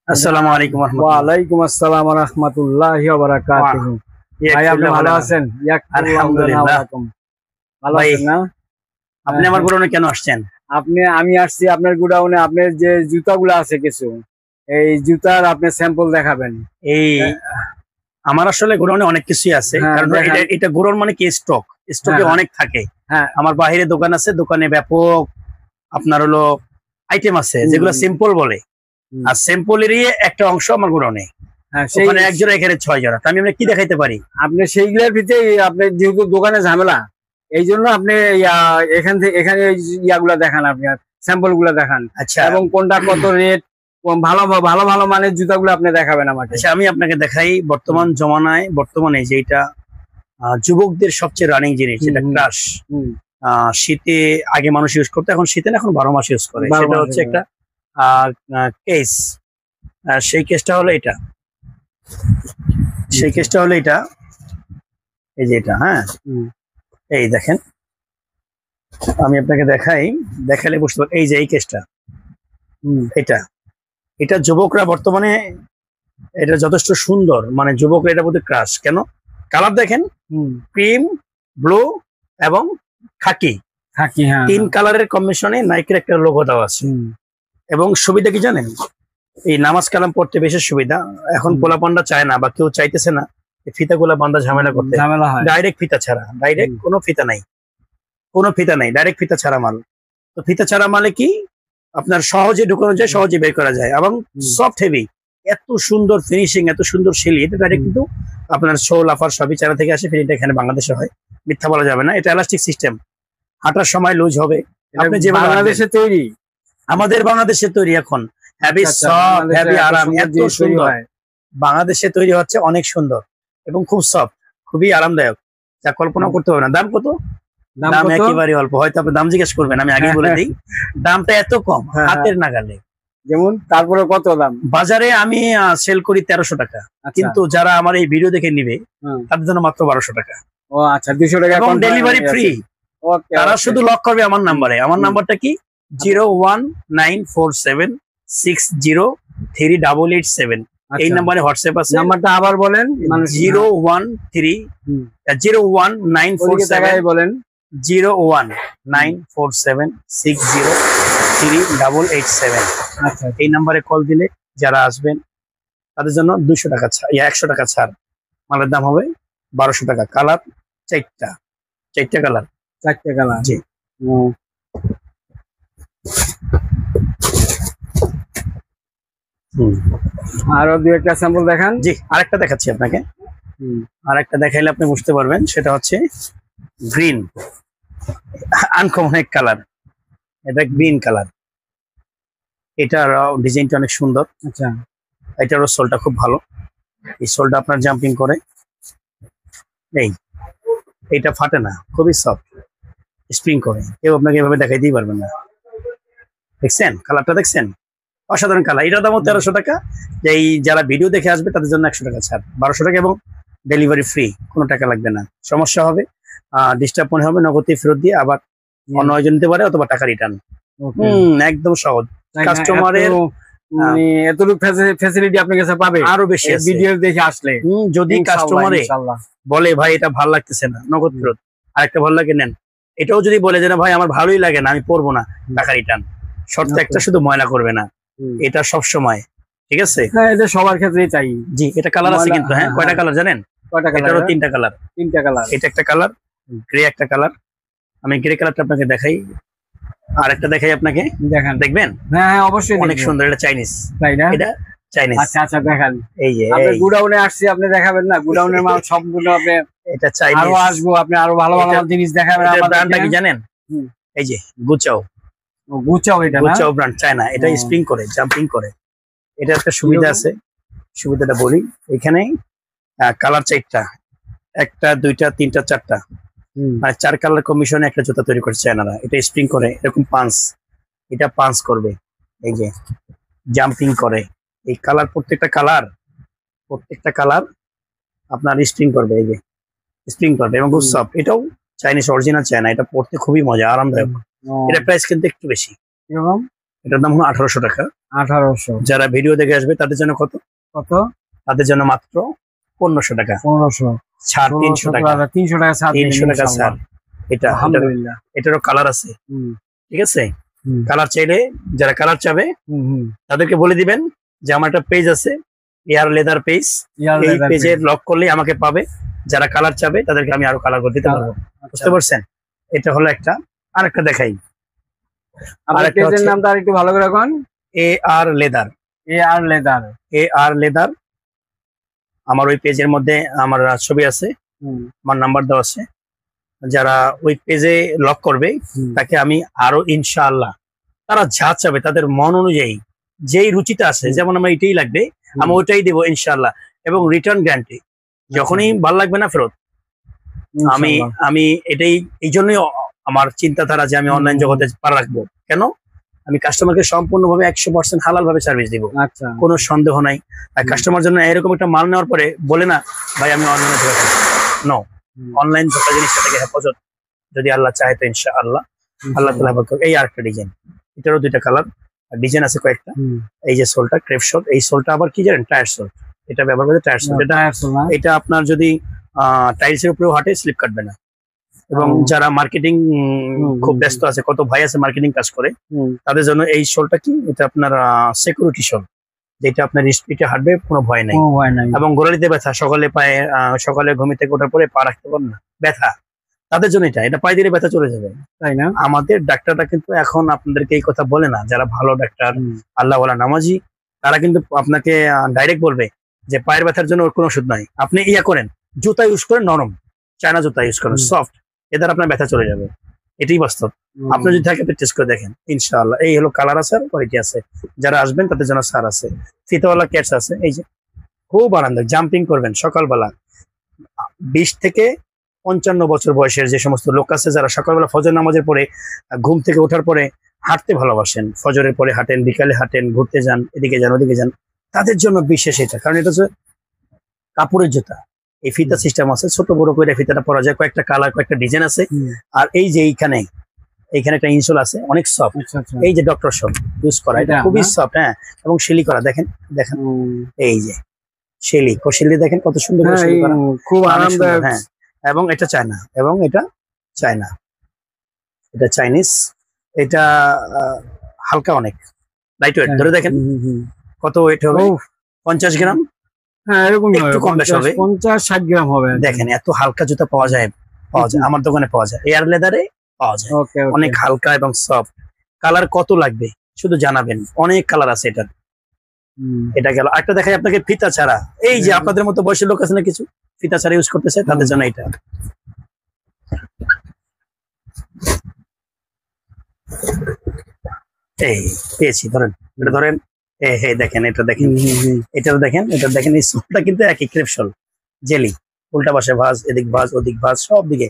আসসালামু আলাইকুম ওয়া আলাইকুম আসসালাম ওয়া রাহমাতুল্লাহি ওয়া বারাকাতুহু। ভাই আপনি ভালো আছেন? আলহামদুলিল্লাহ। ভালো আছেন না? আপনি আমার গোডাউনে কেন আসছেন? আমি আসছি আপনার গোডাউনে। আপনার যে জুতাগুলো আছে কিছু, এই জুতার আপনি স্যাম্পল দেখাবেন। এই আমার আসলে গোডাউনে অনেক কিছুই আছে, কারণ এটা গোডাউন মানে কি স্টকে অনেক থাকে। হ্যাঁ, আমার বাইরে দোকান আছে, দোকানে ব্যাপক আপনার হলো আইটেম আছে যেগুলো সিম্পল বলে, আর সিম্পলেরই একটা অংশ আমার গোডাউনে। ওখানে এক জোড়া, এখানে 6 জোড়া। আমি কি দেখাইতে পারি? আপনি সেইগুলোর ভিতরে আপনি যেহেতু দোকানে ঝামেলা, এই জন্য আপনি এখানে ইয়াগুলা দেখান, আপনি স্যাম্পল গুলা দেখান। আচ্ছা, এবং কোনটা কত রেট, ভালো ভালো ভালো মানের জুতাগুলো আপনি দেখাবেন আমাকে। আচ্ছা, আমি আপনাকে দেখাই বর্তমান জমানায়, বর্তমানে যেটা যুবকদের সবচেয়ে রানিং জিনিস, যেটা ক্রাশ। শীতে আগে মানুষ ইউজ করতো, এখন শীতে না, এখন 12 মাস ইউজ করে। সেটা হচ্ছে একটা কেস। সেই কেসটা হলো এটা, সেই কেসটা হলো এটা, এই যে এটা। হ্যাঁ, এই দেখেন, আমি আপনাকে দেখালে বুঝতে পারবেন। এই যে এই কেসটা, এটা যুবকরা বর্তমানে এটা যথেষ্ট সুন্দর, মানে যুবকরা এটা বলতে ক্রাশ। কেন? কালার দেখেন, ক্রিম, ব্লু এবং খাকি, 3 কালারের কম্বিনেশনে নাইকের একটা লোগো দেওয়া আছে। এবং সুবিধা কি জানেন? এই নামাজ কালাম পড়তে বেশি সুবিধা। এখন পোলাপান্ডা চায় না, বা কেউ চাইতেছে না ফিতাগুলা বান্ধা ঝামেলা করতে। ডাইরেক্ট ফিতা ছাড়া, ডাইরেক্ট কোনো ফিতা নাই, ডাইরেক্ট ফিতা ছাড়া মাল। তো ফিতা ছাড়া মালে কি আপনার সহজে ঢুকানো যায়, সহজে বের করা যায়, এবং সফট হেভি। এত সুন্দর ফিনিশিং, এত সুন্দর শিলি। এটা ডাইরেক্ট কিন্তু আপনার শোল আফার সবই চারা থেকে আসে। ফিনিটা এখানে বাংলাদেশে হয়, মিথ্যা বলা যাবে না। এটা এলাস্টিক সিস্টেম, হাঁটার সময় লুজ হবে। আপনি যে বাংলাদেশে তৈরি, আমাদের বাংলাদেশে তৈরি, এখন হেভি সফট, হেভি আরাম, এত সুন্দর। বাংলাদেশে তৈরি হচ্ছে, অনেক সুন্দর এবং খুব সফট, খুবই আরামদায়ক, যা কল্পনা করতে হবে না। দাম কত? দাম একেবারে অল্প। হয়তো আপনি দাম জিজ্ঞেস করবেন, আমি আগেই বলে দিই, দামটা এত কম, হাতের নাগালে। যেমন তারপরে কত দাম? বাজারে আমি সেল করি 1300 টাকা, কিন্তু যারা আমার এই ভিডিও দেখে নিবে তাদের জন্য মাত্র 1200 টাকা। ও আচ্ছা, 200 টাকা এবং ডেলিভারি ফ্রি। তারা শুধু লক করবে আমার নাম্বারে। আমার নাম্বারটা কি? 01944603887। এই নাম্বারে হোয়াটসঅ্যাপ আছে। নাম্বারটা আবার বলেন। 01947 বলেন 01947603887। আচ্ছা, এই নাম্বারে কল দিলে যারা আসবেন তাদের জন্য 200 টাকা ছাড়, 100 টাকা ছাড়। মালের দাম হবে 1200 টাকা। কালার 4টা কালার, 4টা কালার। জি। আরো 2-1টা স্যাম্পল দেখান। জি, আরেকটা দেখাচ্ছি আপনাকে। আরেকটা দেখাইলে আপনি বুঝতে পারবেন। সেটা হচ্ছে গ্রিন, আনকমন এক কালার। এটা গ্রিন কালার, এটার ডিজাইনটা অনেক সুন্দর। আচ্ছা, এটারও সোলটা খুব ভালো। এই সোলটা আপনার জাম্পিং করে, এইটা ফাটে না, খুবই সফট, স্প্রিং করে। কেউ আপনাকে এভাবে দেখাইতেই পারবেন না। দেখছেন কালারটা? দেখছেন? অসাধারণ কালার। এটার দামও 1300 টাকা। এই যারা ভিডিও দেখে আসবে তাদের জন্য 100 টাকা ছাড়, 1200 টাকা, এবং ডেলিভারি ফ্রি, কোনো টাকা লাগবে না। সমস্যা হবে, ডিস্টার্ব মনে হবে, নগদে ফেরত দিয়ে আবার অন্য আয়োজন নিতে পারে, অথবা টাকা রিটার্ন। একদম সহজ। কাস্টমারের মানে এতটুকু ফ্যাসিলিটি আপনার কাছে পাবে, আরো বেশি ভিডিও দেখে আসলে। যদি কাস্টমারে বলে ভাই এটা ভালো লাগতেছে না, নগদ ফেরত। আরেকটা ভালো লাগে নেন। এটাও যদি বলে যে না ভাই আমার ভালোই লাগে না, আমি পরবো না, টাকা রিটার্ন। শর্ত একটা, শুধু ময়লা করবে না। এটা সব সময় ঠিক আছে? হ্যাঁ, এটা সবার ক্ষেত্রেই চাই। জি, এটা কালার আছে কিন্তু। হ্যাঁ, কয়টা কালার জানেন? এটারও 3টা কালার। 3টা কালার। এটা একটা কালার, গ্রে একটা কালার। আমি গ্রে কালারটা আপনাকে দেখাই, আর একটা দেখাই আপনাকে। দেখবেন? হ্যাঁ হ্যাঁ, অবশ্যই। অনেক সুন্দর। এটা চাইনিজ, তাই না? এটা চাইনিজ। আচ্ছা আচ্ছা, দেখান। এই যে আপনি গোডাউনে আসছি, আপনি দেখাবেন না গোডাউনের মাল সবগুলো? আপনি এটা চাইনিজ। আরো আসবো, আপনি আরো ভালো ভালো জিনিস দেখাবেন। আমার ব্র্যান্ডটা কি জানেন? এই যে গুচাও। এটা গুচাও ব্র্যান্ড, চায়না। এটা স্প্রিং করে, জাম্পিং করে। এটা একটা সুবিধা আছে, সুবিধাটা বলি। এখানে কালার 4টা, 1টা 2টা 3টা 4টা, মানে 4 কালার কম্বিনেশনে একটা জুতা তৈরি করছে চায়নারা। এটা স্প্রিং করে, এরকম পাঞ্চ, এটা পাঞ্চ করবে, এই যে জাম্পিং করে। এই কালার, প্রত্যেকটা কালার আপনার স্প্রিং করবে, এই যে স্প্রিং করবে, এবং খুব সফট। এটাও চাইনিজ, অরিজিনাল চায়না। এটা পড়তে খুবই মজা, আরামদায়ক। এটা প্রাইস কিন্তু একটু বেশি। এটার দাম হলো 1800 টাকা। 1800। যারা ভিডিও দেখে আসবে তাদের জন্য কত? তাদের জন্য মাত্র 1500 টাকা। 1500 ছাড়, 300 টাকা। 300 টাকা ছাড়, 300 টাকা ছাড়। এটা আলহামদুলিল্লাহ। এটারও কালার আছে, ঠিক আছে? কালার চাইলে, যারা কালার চাবে তাদেরকে বলে দিবেন যে আমার একটা পেজ আছে, এয়ার লেদার পেজ। এই পেজে লক করলে আমাকে পাবে। যারা কালার চাবে তাদেরকে আমি আরো কালার করে দিতে পারবো। বুঝতে পারছেন? এটা হলো একটা। আরেকটা দেখাই, আপনার পেজের নামটা আরেকটু ভালো করে কোন। AR leather. AR leather. আমার ওই পেজের মধ্যে আমার ছবি আছে, আমার নাম্বার দেওয়া আছে। যারা ওই পেজে লক করবে তাকে আমি আরো ইনশাআল্লাহ, তারা যা চাবে তাদের মন অনুযায়ী যেই রুচিটা আছে, যেমন আমার এটাই লাগবে আমি ওইটাই দেবো ইনশাআল্লাহ, এবং রিটার্ন গ্যারান্টি। যখনই ভালো লাগবে না ফেরত। আমি এটাই, এই জন্যই আমার চিন্তাধারা যে আমি অনলাইন জগতে পা রাখবো। কেন? আমি কাস্টমারকে সম্পূর্ণভাবে 100% হালাল ভাবে সার্ভিস দিব, কোনো সন্দেহ নাই। আর কাস্টমার জন্য এরকম একটা মাল নেওয়ার পরে বলে না ভাই আমি অনলাইনে ধোকা খাই। নো, অনলাইন ধোকা জিনিসটা থেকে হেফাজত যদি আল্লাহ চায় তো ইনশাআল্লাহ আল্লাহ তাআলা হেফাজত করবে। এই আরেকটা ডিজাইন, এটারও দুইটা কালার, ডিজাইন আছে কয়েকটা। এই যে সোলটা ক্রেপ সোল, এই সোলটা আবার কি জানেন? Tyre sole. এটা ব্যবহার করে টায়ার সোল। এটা আপনার যদি টাইলসের উপরেও হাঁটে স্লিপ কাটবে না। এবং যারা মার্কেটিং খুব ব্যস্ত আছে, কত ভাই আছে মার্কেটিং কাজ করে, তাদের জন্য এই শোলটা কি, এটা আপনার সিকিউরিটি শোল, যেটা আপনার স্পিডে হাঁটবে, কোনো ভয় নাই। এবং গোড়ালিতে ব্যথা, সকালে পায়ে, সকালে ঘুম থেকে ওঠার পরে পা রাখতে পারেন না, ব্যথা, তাদের জন্য এটা পায়ে দিলে ব্যথা চলে যাবে, তাই না? আমাদের ডাক্তাররা কিন্তু এখন আপনাদেরকে এই কথা বলে না। যারা ভালো ডাক্তার, আল্লাহওয়ালা নামাজি, তারা কিন্তু আপনাকে ডাইরেক্ট বলবে যে পায়ের ব্যথার জন্য ওর কোনো ওষুধ নাই, আপনি ইয়া করেন, জুতা ইউজ করেন, নরম চায়না জুতা ইউজ করেন, সফট, এদের আপনার ব্যথা চলে যাবে। এটাই বাস্তব। আপনি যদি থাকে টেস্ট করে দেখেন ইনশাআল্লাহ। এই হলো কালার আছে, কোয়ালিটি আছে। যারা আসবেন তাদের জন্য সার আছে, ফিতাওয়ালা ক্যাটস আছে। এই যে খুব আরামদায়ক, জাম্পিং করবেন সকালবেলা। 20 থেকে 55 বছর বয়সের যে সমস্ত লোক আছে, যারা সকালবেলা ফজর নামাজের পরে ঘুম থেকে ওঠার পরে হাঁটতে ভালোবাসেন, ফজরের পরে হাঁটেন, বিকালে হাঁটেন, ঘুরতে যান, এদিকে যান ওদিকে যান, তাদের জন্য বিশেষ এটা। কারণ এটা হচ্ছে কাপড়ের জুতা, এই ফিতা সিস্টেম আছে, ছোট বড় করে ফিতাটা পরা যায়, কয়েকটা কালার, কয়েকটা ডিজাইন আছে। আর এই যে এইখানে একটা ইনসোল আছে, অনেক সফট। এই যে ডক্টর সব ইউজ করা, এটা খুবই সফট। হ্যাঁ, এবং শিলি করা, দেখেন এই যে শিলি দেখেন কত সুন্দর, খুব আরামদায়ক। হ্যাঁ, এবং এটা চায়না, এবং এটা চায়না, এটা চাইনিজ। এটা হালকা অনেক, লাইট ওয়েট। ধরে দেখেন কত ওয়েট হবে, 50 গ্রাম। হ্যাঁ, এরকম একটু কম বেশি হবে, 50-60 গ্রাম হবে। দেখেন এত হালকা জুতা পাওয়া যায়, আমার দোকানে পাওয়া যায়, এয়ার লেদারে পাওয়া যায়। অনেক হালকা এবং সফট। কালার কত লাগবে শুধু জানাবেন, অনেক কালার আছে এটার। এটা গেল। একটা দেখাই আপনাকে ফিতা ছাড়া। এই যে আপনাদের মতো বয়সের লোক আছে না, কিছু ফিতা ছাড়া ইউজ করতেছে, তাদের জন্য এটা। এই পেয়েছি, ধরেন এটা, ধরেন দেখেন এটা, দেখেন এটা দেখেন, এই সোলটা কিন্তু একই ক্রেপ সোল, জেলি, উল্টা পাশে ভাঁজ, এদিক ভাঁজ, ওদিক ভাঁজ, সব দিকে।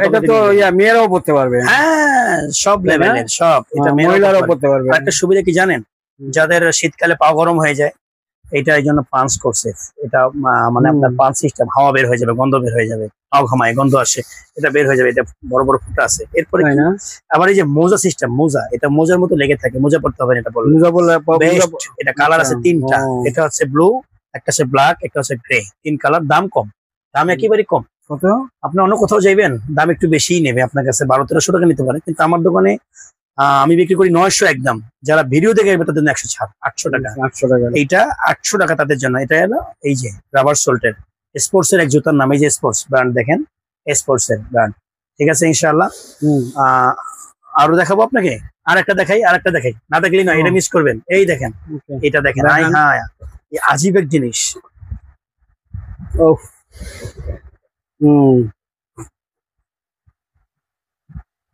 এটা তো মেয়েরাও পড়তে পারবে। হ্যাঁ, সব লেভেলের, সব। এটা মহিলারাও পড়তে পারবে। একটা সুবিধা কি জানেন? যাদের শীতকালে পা গরম হয়ে যায়, এটা এই জন্য পাঞ্চ করছে। এটা মানে আপনার পাঞ্চ সিস্টেম, হাওয়া বের হয়ে যাবে, গন্ধ বের হয়ে যাবে, পাও ঘামায়, গন্ধ আসে, এটা বের হয়ে যাবে। এটা বড় বড় ফুটা আছে। এরপরে আবার এই যে মোজা সিস্টেম, মোজা, এটা মোজার মতো লেগে থাকে, মোজা পড়তে হবে না। এটা বললে এটা কালার আছে 3টা। এটা হচ্ছে ব্লু, একটা হচ্ছে ব্ল্যাক, একটা হচ্ছে গ্রে। 3 কালার। দাম কম, দাম একেবারে কম। কত? আপনি অন্য কোথাও যাইবেন দাম একটু বেশিই নেবে, আপনার কাছে 1200-1300 টাকা নিতে পারে, কিন্তু আমার দোকানে আমি বিক্রি করি 900 একদম। যারা ভিডিও দেখে আসবে তাদের জন্য 100 ছাড়, 800 টাকা। এইটা 800 টাকা তাদের জন্য। এটা হলো এই যে রাবার সোল্টের, স্পোর্টস এর এক জুতার নাম। এই যে স্পোর্টস ব্র্যান্ড, দেখেন স্পোর্টস এর ব্র্যান্ড, ঠিক আছে ইনশাআল্লাহ। আরো দেখাবো আপনাকে, আরেকটা দেখাই, না দেখলেই নয়, এটা মিস করবেন। এই দেখেন, এটা দেখেন, হ্যাঁ, আজীব এক জিনিস।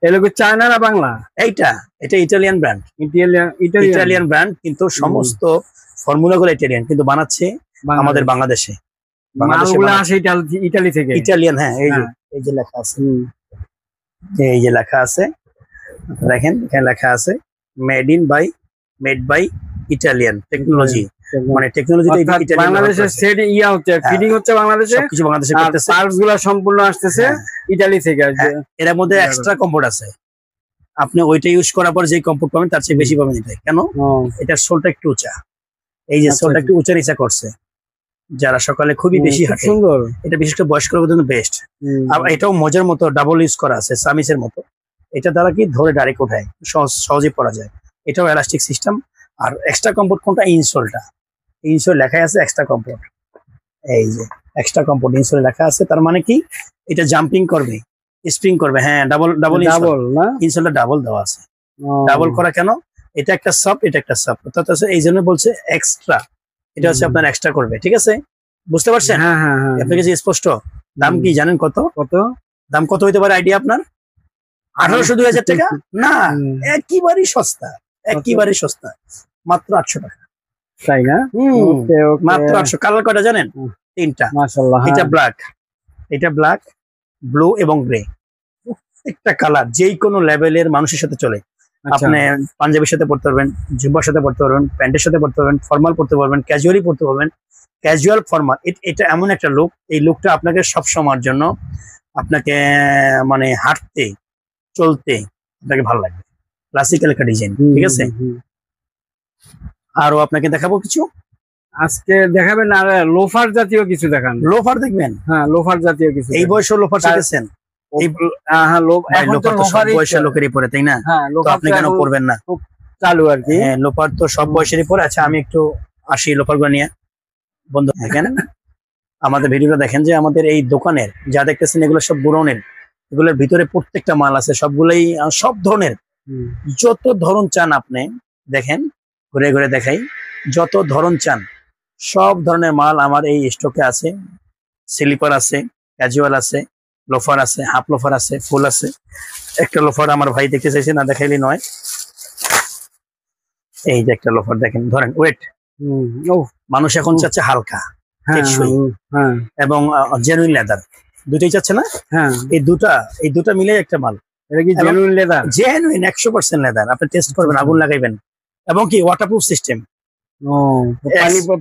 এগুলো কি চায়না না বাংলা? এটা ইটালিয়ান ব্র্যান্ড, ইটালিয়ান ব্র্যান্ড, কিন্তু সমস্ত ফর্মুলা গুলো ইটালিয়ান, কিন্তু বানাচ্ছে আমাদের বাংলাদেশে। মালগুলো আসে ইটালি থেকে। ইটালিয়ান, হ্যাঁ। এই যে লেখা আছে, দেখেন এখানে লেখা আছে মেড বাই ইটালিয়ান টেকনোলজি। মানে টেকনোলজিটা বাংলাদেশের সেট ইয়া হচ্ছে, ফিটিং হচ্ছে বাংলাদেশে, সবকিছু বাংলাদেশে করতেছে, পার্টস গুলো সম্পূর্ণ আসতেছে ইতালি থেকে। এর মধ্যে এক্সট্রা কম্পোর্ট আছে, আপনি ওইটা ইউজ করার পর যে কমফোর্ট পাবেন তার চেয়ে বেশি পাবেন এটা। কেন? এটার সোলটা একটু উঁচা, এই যে সোলটা একটু উঁচা নিচা করছে, যারা সকালে খুবই বেশি হাঁটে সুন্দর, এটা বিশেষ করে বয়স্ক লোকদের জন্য বেস্ট। আর এটাও মজার মতো ডাবল ইউজ করা আছে সামিসের মতো, এটা দ্বারা কি ধরে ডাইরেক্ট ওঠায়, সহজে পরা যায়। এটাও এলাস্টিক সিস্টেম। আর এক্সট্রা কমফোর্ট কোনটা? ইনসোলটা, ইনসোল লেখা আছে এক্সট্রা কমফোর্ট, এই যে এক্সট্রা কমফোর্ট ইনসোল লেখা আছে, তার মানে কি এটা জাম্পিং করবে, স্প্রিং করবে। হ্যাঁ, ডাবল ডাবল ডাবল না, ইনসোলটা ডাবল দেওয়া আছে। ডাবল করা কেন? এটা একটা সফট, এটা একটা সফট, অর্থাৎ এই জন্য বলছে এক্সট্রা, এটা হচ্ছে আপনার এক্সট্রা করবে। ঠিক আছে, বুঝতে পারছেন? হ্যাঁ হ্যাঁ হ্যাঁ, আপনার কাছে স্পষ্ট? দাম কি জানেন কত? কত দাম কত হইতে পারে আইডিয়া আপনার? 1800-2000 টাকা না, একেবারেই সস্তা, একেবারেই সস্তা, মাত্র 800 টাকা। তাই না? মাত্র 800। কালার কয়টা জানেন? 3টা। মাশাআল্লাহ। এটা ব্ল্যাক, এটা ব্ল্যাক, ব্লু এবং গ্রে, প্রত্যেকটা কালার যেই কোনো লেভেলের মানুষের সাথে চলে। আপনি পাঞ্জাবির সাথে পড়তে পারবেন, জুব্বার সাথে পড়তে পারবেন, প্যান্টের সাথে পড়তে পারবেন, ফর্মাল পড়তে পারবেন, ক্যাজুয়ালি পড়তে পারবেন, ক্যাজুয়াল ফর্মাল। এটা এমন একটা লুক, এই লুকটা আপনাকে সব সময়ের জন্য আপনাকে মানে হাঁটতে চলতে আপনাকে ভালো লাগবে। ক্লাসিক্যাল একটা ডিজাইন। ঠিক আছে, আরো আপনাকে দেখাবো কিছু। আজকে দেখাবেন আর লোফার জাতীয় কিছু দেখান। লোফার দেখবেন? হ্যাঁ, লোফার জাতীয় কিছু। এই বয়সে লোফার শিখেছেন? হ্যাঁ, এখন তো লোফারই বয়সের লোকেরই পরে, তাই না? হ্যাঁ, তো আপনি কেন পরবেন না? চালু আর কি। হ্যাঁ, লোফার তো সব বয়সেরই পরে। আচ্ছা, আমি একটু আসি লোফার গুলো নিয়ে। বন্ধু দেখেন, আমাদের ভিডিওটা দেখেন যে আমাদের এই দোকানের যা দেখতেছেন এগুলো সব বুড়নের, এগুলোর ভিতরে প্রত্যেকটা মাল আছে, সবগুলোই সব ধরনের, যত ধরন চান আপনি দেখেন, ঘুরে ঘুরে দেখাই, যত ধরন চান সব ধরনের মাল আমার এই স্টকে আছে। স্লিপার আছে, ক্যাজুয়াল আছে, লোফার আছে, হাফ লোফার আছে, ফুল আছে। একটা লোফার আমার ভাই দেখতে চাইছে, না দেখাইলে নয়। এই যে একটা লোফার দেখেন, ধরেন ওয়েট, মানুষ এখন চাচ্ছে হালকা এবং জেনুইন লেদার, দুটোই চাচ্ছে না? এই দুটা মিলে একটা মাল। এটা কি জেনুইন লেদার? Genuine 100% leather. আপনি টেস্ট করবেন, আগুন লাগাইবেন। এবং কি ওয়াটারপ্রুফ সিস্টেম।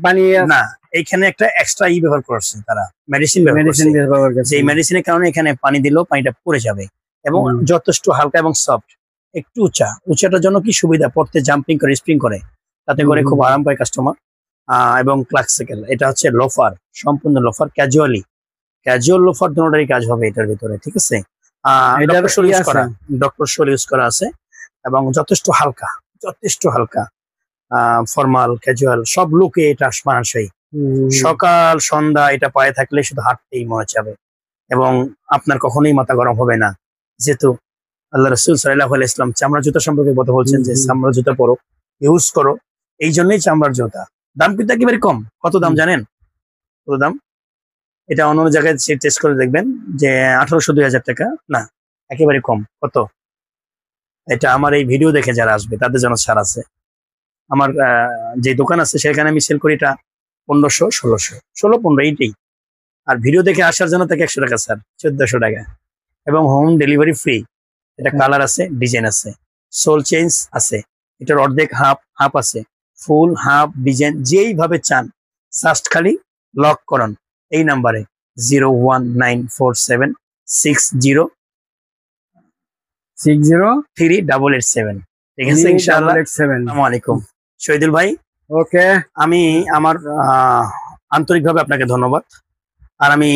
পানি না, এইখানে একটা এক্সট্রা ব্যবহার করছে তারা, মেডিসিন ব্যবহার করছে। এই মেডিসিনের কারণে এখানে পানি দিলেও পানিটা পড়ে যাবে এবং যথেষ্ট হালকা এবং সফট। একটু উঁচাটার জন্য কি সুবিধা, পড়তে জাম্পিং করে, স্প্রিং করে, তাতে করে খুব আরাম পায় কাস্টমার। এবং ক্লাসিক্যাল, এটা হচ্ছে লোফার, সম্পূর্ণ লোফার, ক্যাজুয়াল লোফার, দুটোরই কাজ হবে এটার ভিতরে। ঠিক আছে, ডক্টর সোল ইউজ করা আছে এবং যথেষ্ট হালকা, ফর্মাল ক্যাজুয়াল সব লুকে এটা মানানসই। সকাল সন্ধ্যা এটা পায়ে থাকলে শুধু হাঁটতেই মনে যাবে এবং আপনার কখনোই মাথা গরম হবে না, যেহেতু আল্লাহ রাসূল সাল্লাল্লাহু আলাইহি ওয়াসাল্লাম চামড়া জুতা সম্পর্কে কথা বলছেন যে চামড়া জুতা পরো, ইউজ করো। এই জন্যই চামড়ার জুতা। দাম কিন্তু একেবারে কম। কত দাম জানেন? কত দাম? এটা অন্য জায়গায় টেস্ট করে দেখবেন যে 1800-2000 টাকা না, একেবারে কম। কত? এটা আমার এই ভিডিও দেখে যারা আসবে তাদের জন্য ছাড় আছে। আমার যে দোকান আছে সেখানে আমি সেল করি এটা 1500, 1600, 16-15 এইটাই। আর ভিডিও দেখে আসার জন্য তাকে 100 টাকা স্যার, 1400 টাকা এবং হোম ডেলিভারি ফ্রি। এটা কালার আছে, ডিজাইন আছে, সোল চেঞ্জ আছে, এটার অর্ধেক হাফ আছে, ফুল হাফ ডিজাইন, যেইভাবে চান জাস্ট খালি লক করুন এই নাম্বারে 01947603887। ঠিক আছে, ইনশাআল্লাহ। আসসালামু আলাইকুম শহীদুল ভাই। ওকে, আমি আমার আন্তরিকভাবে আপনাকে ধন্যবাদ। আর আমি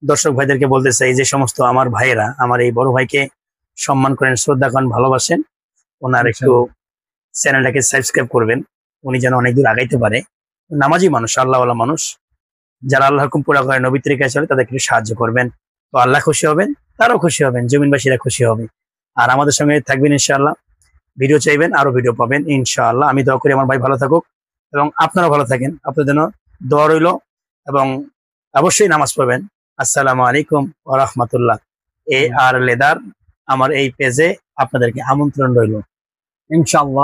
দর্শক ভাইদেরকে বলতে চাই যে সমস্ত আমার ভাইয়েরা আমার এই বড় ভাইকে সম্মান করেন, শ্রদ্ধা করেন, ভালোবাসেন, ওনার একটু চ্যানেলটাকে সাবস্ক্রাইব করবেন, উনি যেন অনেক দূর আগাইতে পারে। নামাজি মানুষ, আল্লাহওয়ালা মানুষ, যারা আল্লাহর হুকুম পুরা করে, নবী তরিকায় চলে, তাদেরকে একটু সাহায্য করবেন। তো আল্লাহ খুশি হবেন, তারাও খুশি হবেন, জমিনবাসীরা খুশি হবে। আর আমাদের সঙ্গে থাকবেন ইনশাআল্লাহ। ভিডিও চাইবেন, আরো ভিডিও পাবেন ইনশাআল্লাহ। আমি দোয়া করি আমার ভাই ভালো থাকুক এবং আপনারা ভালো থাকেন। আপনাদের জন্য দোয়া রইল এবং অবশ্যই নামাজ পড়বেন। আসসালামু আলাইকুম ওয়া রাহমাতুল্লাহ। AR লেদার আমার এই পেজে আপনাদেরকে আমন্ত্রণ রইল ইনশাআল্লাহ।